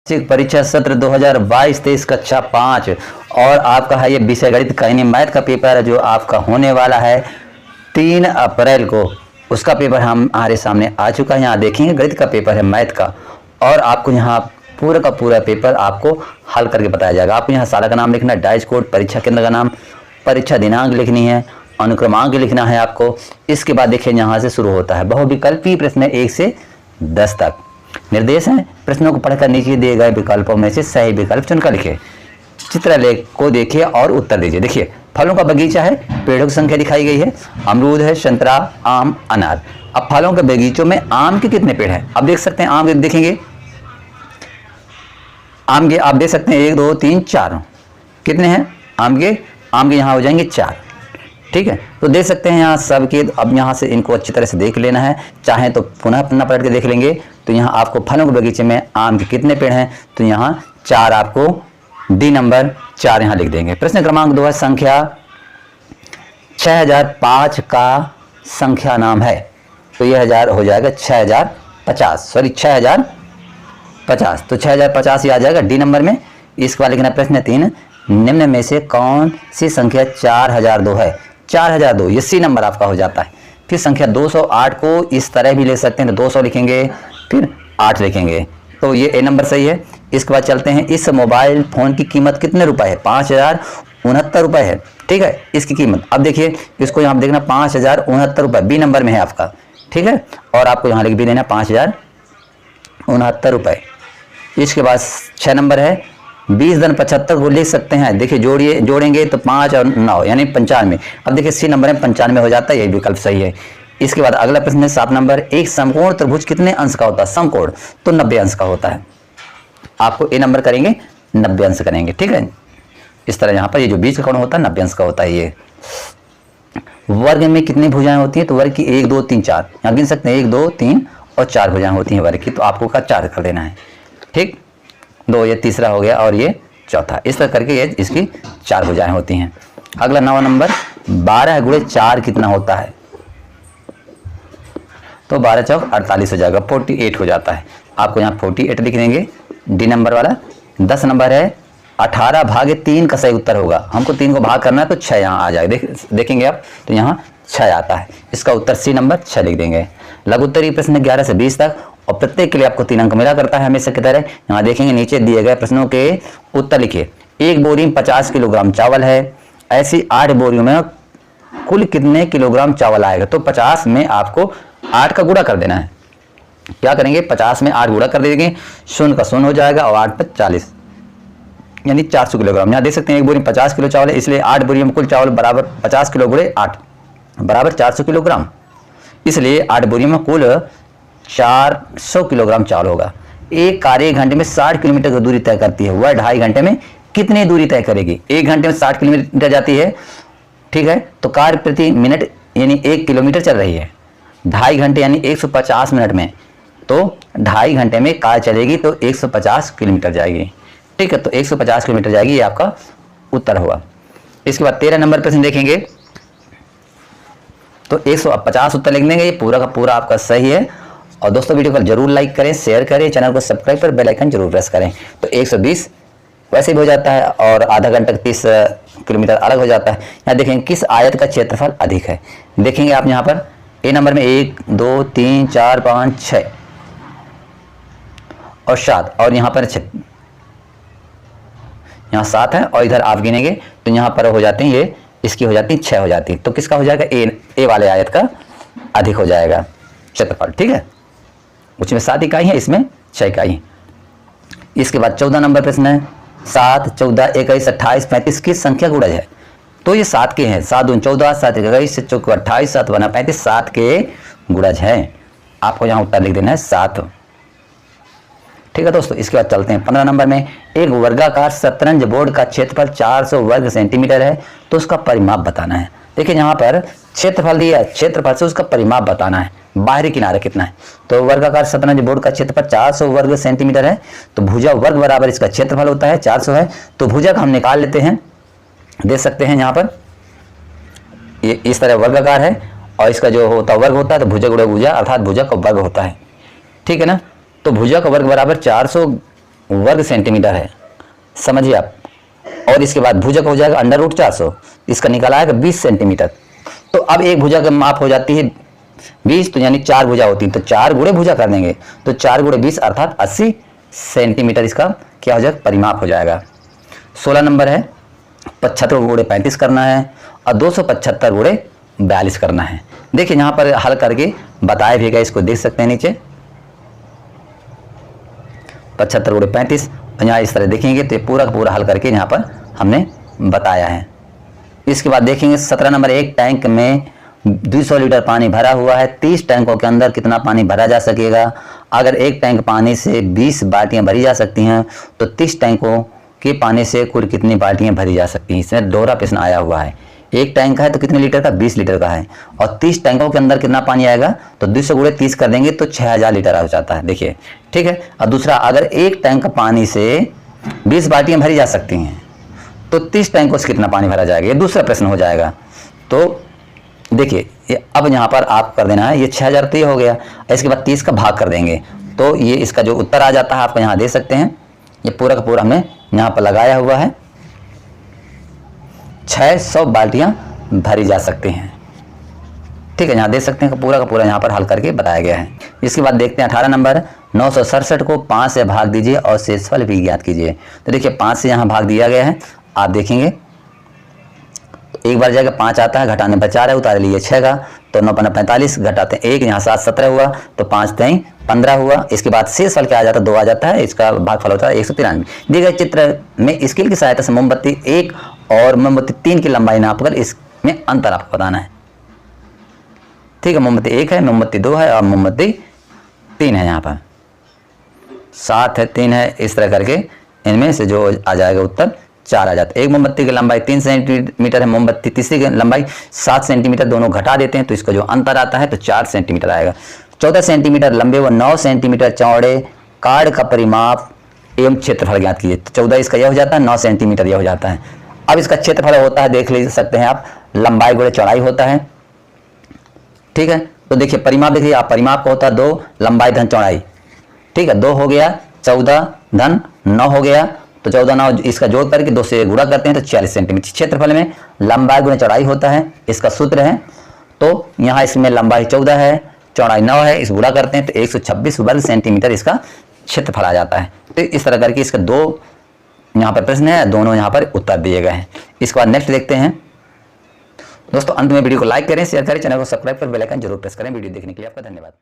वार्षिक परीक्षा सत्र 2022-23 कक्षा 5 और आपका है ये विषय गणित का यानी मैथ का पेपर जो आपका होने वाला है 3 अप्रैल को। उसका पेपर हमारे सामने आ चुका है। यहाँ देखेंगे गणित का पेपर है मैथ का और आपको यहाँ पूरा का पूरा पेपर आपको हल करके बताया जाएगा। आपको यहाँ साल का नाम लिखना है, डाइस कोड, परीक्षा केंद्र का नाम, परीक्षा दिनांक लिखनी है, अनुक्रमांक लिखना है आपको। इसके बाद देखिए यहाँ से शुरू होता है बहुविकल्पीय प्रश्न 1 से 10 तक। निर्देश हैं, प्रश्नों को पढ़कर नीचे दिए गए विकल्पों में से सही विकल्प चुनकर लिखिए। चित्रलेख को देखिए और उत्तर दीजिए। देखिए फलों का बगीचा है, पेड़ों की संख्या दिखाई गई है, अमरूद है, संतरा, आम, अनार। अब फलों के बगीचों में आम के कितने पेड़ हैं? अब देख सकते हैं आम के देखेंगे, आम के आप देख सकते हैं 1 2 3 4 कितने हैं आम के यहाँ हो जाएंगे 4। ठीक है, तो देख सकते हैं यहाँ सबके। अब यहाँ से इनको अच्छी तरह से देख लेना है, चाहे तो पुनः पन्ना पलट के देख लेंगे। तो यहाँ आपको फलों के बगीचे में आम के कितने पेड़ हैं, तो यहाँ 4 आपको डी नंबर 4 यहाँ लिख देंगे। प्रश्न क्रमांक 2 है, संख्या 6005 का संख्या नाम है। तो यह 1000 हो जाएगा 6050, सॉरी 6050। तो 6050 ही आ जाएगा डी नंबर में। इसके बाद लिखना प्रश्न 3, निम्न में से कौन सी संख्या 4002 है? 4002 ये सी नंबर आपका हो जाता है। फिर संख्या 208 को इस तरह भी ले सकते हैं, तो 200 लिखेंगे फिर 8 लिखेंगे, तो ये ए नंबर सही है। इसके बाद चलते हैं, इस मोबाइल फोन की कीमत कितने रुपए है? 5069 रुपए है। ठीक है, इसकी कीमत अब देखिए, इसको यहाँ देखना 5069 रुपए बी नंबर में है आपका। ठीक है, और आपको यहाँ लिख भी देना 5069 रुपए। इसके बाद 6 नंबर है, 20-75 को लिख सकते हैं। देखिए जोड़ेंगे तो 5 और 9 यानी 95। अब देखिए सी नंबर में 95 हो जाता है, यही विकल्प सही है। इसके बाद अगला प्रश्न है 7 नंबर, एक समकोण त्रिभुज कितने अंश का होता है? समकोण तो 90 अंश का होता है। आपको ए नंबर करेंगे 90 अंश करेंगे। ठीक है, इस तरह यहाँ पर ये जो बीच का कोण होता है 90 अंश का होता है। ये वर्ग में कितनी भुजाएं होती हैं? तो वर्ग की 1 2 3 4 यहाँ गिन सकते हैं, 1 2 3 और 4 भुजाएं होती हैं वर्ग की, तो आपको का 4 कर देना है। ठीक, 2 ये तीसरा हो गया और ये चौथा। इस तरह करके ये इसकी 4 भुजाएं होती हैं। अगला 9 नंबर, 12 गुणे 4 कितना होता है? तो 12 चौक 48 हो जाएगा, 48 हो जाता है। आपको यहाँ 48 लिख देंगे डी नंबर वाला। 10 नंबर है, 18 भागे 3 का सही उत्तर होगा। हमको 3 को भाग करना है तो 6 यहाँ आ जाएगा। देखेंगे आप तो यहाँ 6 आता है। इसका उत्तर सी नंबर 6 लिख देंगे। लघुत्तरीय प्रश्न 11 से 20 तक और प्रत्येक के लिए आपको 3 अंक मिला करता है हमेशा की तरह। यहाँ देखेंगे नीचे दिए गए प्रश्नों के उत्तर लिखिए। एक बोरी में 50 किलोग्राम चावल है, ऐसी 8 बोरियों में कुल कितने किलोग्राम चावल आएगा? तो 50 में आपको 8 का गुणा कर देना है। क्या करेंगे? 50 में 8 गुणा कर देंगे, 0 का 0 हो जाएगा और 8 पर 40 यानी 400 किलोग्राम। यहाँ देख सकते हैं एक बोरी में 50 किलो चावल है, इसलिए 8 बोरियों में कुल चावल बराबर 50 किलो गुणे 8 बराबर 400 किलोग्राम। इसलिए 8 बोरियों में कुल 400 किलोग्राम चावल होगा। एक कार 1 घंटे में 60 किलोमीटर की दूरी तय करती है, वह 2.5 घंटे में कितनी दूरी तय करेगी? 1 घंटे में 60 किलोमीटर जाती है, ठीक है, तो कार प्रति मिनट यानी 1 किलोमीटर चल रही है। 2.5 घंटे यानी 150 मिनट में, तो 2.5 घंटे में कार चलेगी तो 150 किलोमीटर जाएगी। ठीक है, तो 150 किलोमीटर जाएगी, ये आपका उत्तर होगा। इसके बाद 13 नंबर प्रश्न देखेंगे, तो 150 उत्तर लिख देंगे। ये पूरा का पूरा आपका सही है। और दोस्तों वीडियो को जरूर लाइक करें, शेयर करें, चैनल को सब्सक्राइब कर बेल आइकन जरूर प्रेस करें। तो 120 वैसे भी हो जाता है और आधा घंटा 30 किलोमीटर अलग हो जाता है। यहाँ देखेंगे किस आयत का क्षेत्रफल अधिक है। देखेंगे आप यहाँ पर ए नंबर में 1 2 3 4 5 6 और 7 और यहाँ पर 6, यहाँ 7 है और इधर आप गिनेंगे तो यहाँ पर हो जाते हैं ये इसकी हो जाती है 6 हो जाती है। तो किसका हो जाएगा? ए वाले आयत का अधिक हो जाएगा क्षेत्रफल। ठीक है, उसमें 7 इकाई है, इसमें 6 इकाई। इसके बाद 14 नंबर प्रश्न है, 7 14 21 28 35 की संख्या गुणज है? तो ये 7 के हैं, 7 दूनी 14 7 21 7 चौके 28 7 बना 35, 7 के गुणज हैं। आपको यहाँ उत्तर लिख देना है 7। ठीक है दोस्तों, इसके बाद चलते हैं 15 नंबर में, एक वर्गाकार शतरंज बोर्ड का क्षेत्रफल 400 वर्ग सेंटीमीटर है, तो उसका परिमाप बताना है। देखिए यहाँ पर क्षेत्रफल दिया है, क्षेत्रफल से उसका परिमाप बताना है, बाहरी किनारा कितना है। तो वर्गाकार शतरंज बोर्ड का क्षेत्रफल 400 वर्ग सेंटीमीटर है, तो भुजा वर्ग बराबर इसका क्षेत्रफल होता है 400 है। तो भुजा का हम निकाल लेते हैं, देख सकते हैं यहाँ पर ये इस तरह वर्गाकार है और इसका जो होता वर्ग होता है तो भुजा गुणा भुजा अर्थात भुजा का वर्ग होता है। ठीक है ना, तो भुजा का वर्ग बराबर 400 वर्ग सेंटीमीटर है, समझिए आप। और इसके बाद भुजा का हो जाएगा √400, इसका निकाला आएगा 20 सेंटीमीटर। तो अब एक भुजा का माप हो जाती है 20, तो यानी 4 भुजा होती है, तो 4 गुणे भुजा कर देंगे, तो 4 गुणे 20 अर्थात 80 सेंटीमीटर इसका क्या हो जाएगा, परिमाप हो जाएगा। 16 नंबर है 75 गुणे 35 करना है और 275 गुणे 42 करना है। देखिए यहाँ पर हल करके बताया भी गया, इसको देख सकते हैं नीचे 75 गुणे 35, और यहाँ इस तरह देखेंगे तो पूरा का पूरा हल करके यहाँ पर हमने बताया है। इसके बाद देखेंगे 17 नंबर, एक टैंक में 200 लीटर पानी भरा हुआ है, 30 टैंकों के अंदर कितना पानी भरा जा सकेगा। अगर एक टैंक पानी से 20 बाल्टियां भरी जा सकती हैं तो 30 टैंकों के पानी से कुल कितनी बाल्टियां भरी जा सकती हैं। इसमें दोहरा प्रश्न आया हुआ है, एक टैंक है तो कितने लीटर का, 20 लीटर का है, और 30 टैंकों के अंदर कितना पानी आएगा, तो 200 गुणे 30 कर देंगे तो 6000 लीटर हो जाता है। देखिए ठीक है। और दूसरा, अगर एक टैंक पानी से 20 बाल्टियां भरी जा सकती हैं तो 30 टैंकों से कितना पानी भरा जाएगा, ये दूसरा प्रश्न हो जाएगा। तो देखिए अब यहाँ पर आप कर देना है, ये 6000 तो ये हो गया, इसके बाद 30 का भाग कर देंगे तो ये इसका जो उत्तर आ जाता है आप यहाँ देख सकते हैं, ये पूरा का पूरा हमने यहाँ पर लगाया हुआ है, 600 बाल्टियां भरी जा सकती हैं। ठीक है, यहाँ देख सकते हैं पूरा का पूरा यहाँ पर हल करके बताया गया है। इसके बाद देखते हैं 18 नंबर, 967 को 5 से भाग दीजिए और शेषफल भी ज्ञात कीजिए। तो देखिए 5 से यहाँ भाग दिया गया है, आप देखेंगे तो एक बार जाएगा 5 आता है, घटाने पर 4 है, उतार लिए 6 का, तो 9 × 45 घटाते हैं 1, यहाँ 7 17 हुआ, तो 5 × 3 15 हुआ। इसके बाद शेषफल क्या आ जाता है, 2 आ जाता है, इसका भागफल होता है 193। दिए गए चित्र में स्केल की सहायता से मोमबत्ती 1 और मोमबत्ती 3 की लंबाई नापकर इसमें अंतर आपको बताना है। ठीक है, मोमबत्ती 1 है, मोमबत्ती 2 है और मोमबत्ती 3 है, यहाँ पर 7 है 3 है, इस तरह करके इनमें से जो आ जाएगा उत्तर 4 आ जाता है। एक मोमबत्ती की लंबाई 3 सेंटीमीटर है, मोमबत्ती तीसरी की लंबाई 7 सेंटीमीटर, दोनों घटा देते हैं तो इसका जो अंतर आता है तो 4 सेंटीमीटर आएगा। 14 सेंटीमीटर लंबे व 9 सेंटीमीटर चौड़े कार्ड का परिमाप एवं क्षेत्रफल ज्ञात कीजिए। तो 14 इसका यह हो जाता है, 9 सेंटीमीटर यह हो जाता है। अब इसका क्षेत्रफल होता है, देख ले सकते हैं आप, लंबाई गुणे चौड़ाई होता है। ठीक है, तो देखिए परिमाप देखिए आप, परिमाप का होता है 2 लंबाई धन चौड़ाई। ठीक है, 2 हो गया, 14 धन 9 हो गया, तो 14 9 इसका जोड़ करके 2 से गुणा करते हैं तो 40 सेंटीमीटर। क्षेत्रफल में लंबाई गुणे चौड़ाई होता है, इसका सूत्र है। तो यहाँ इसमें लंबाई 14 है, चौड़ाई 9 है, इस गुणा करते हैं तो 126 वर्ग सेंटीमीटर इसका क्षेत्रफल आ जाता है। तो इस तरह करके इसका 2 यहाँ पर प्रश्न है, दोनों यहाँ पर उत्तर दिए गए हैं। इसके बाद नेक्स्ट देखते हैं। दोस्तों अंत में वीडियो को लाइक करें, शेयर करें, चैनल को सब्सक्राइब कर बेल आइकन जरूर प्रेस करें। वीडियो देखने के लिए आपका धन्यवाद।